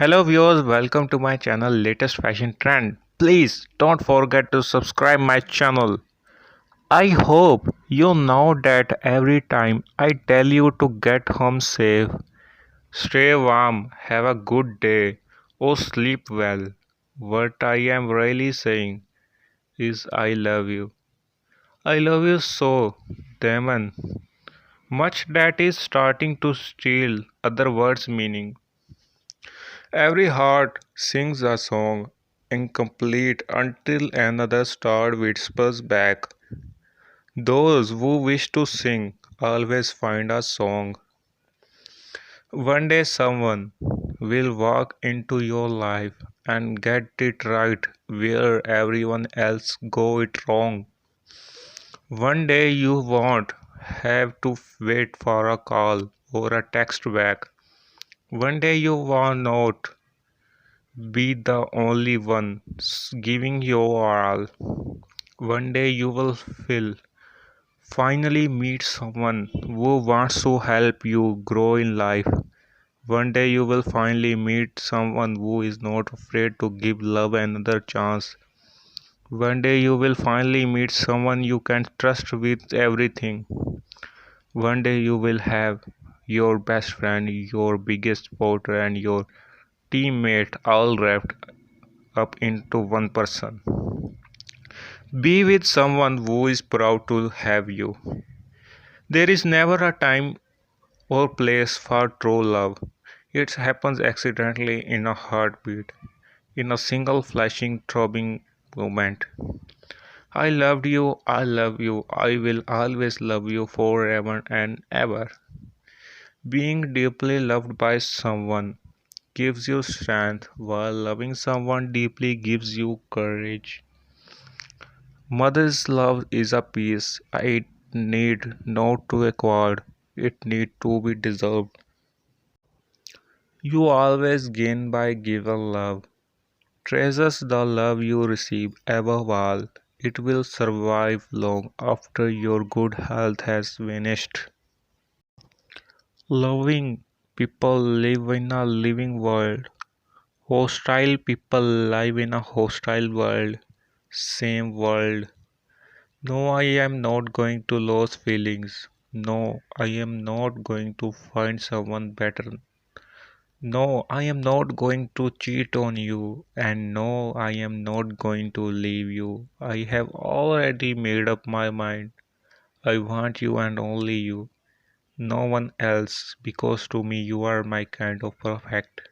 Hello viewers, welcome to my channel latest fashion trend. Please don't forget to subscribe my channel. I hope you know that every time I tell you to get home safe, stay warm, have a good day or sleep well. What I am really saying is I love you. I love you so, Damon. Much that is starting to steal other words' meaning. Every heart sings a song, incomplete until another star whispers back. Those who wish to sing always find a song. One day someone will walk into your life and get it right where everyone else go it wrong. One day you won't have to wait for a call or a text back. One day you will not be the only one giving your all. One day you will feel finally meet someone who wants to help you grow in life. One day you will finally meet someone who is not afraid to give love another chance. One day you will finally meet someone you can trust with everything. One day you will have your best friend, your biggest supporter, and your teammate all wrapped up into one person. Be with someone who is proud to have you. There is never a time or place for true love. It happens accidentally in a heartbeat, in a single flashing, throbbing moment. I loved you, I love you, I will always love you forever and ever. Being deeply loved by someone gives you strength, while loving someone deeply gives you courage. Mother's love is a peace it need not to acquired, it need to be deserved. You always gain by giving love. Treasures the love you receive above all. It will survive long after your good health has vanished. Loving people live in a living world. Hostile people live in a hostile world. Same world. No, I am not going to lose feelings. No, I am not going to find someone better. No, I am not going to cheat on you. And no, I am not going to leave you. I have already made up my mind. I want you and only you. No one else, because to me you are my kind of perfect.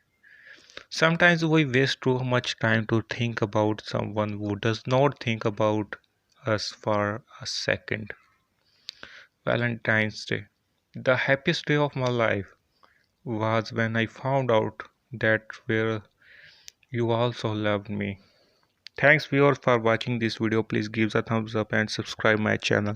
Sometimes we waste too much time to think about someone who does not think about us for a second. Valentine's Day. The happiest day of my life was when I found out that where you also loved me. Thanks viewers for watching this video. Please give a thumbs up and subscribe my channel.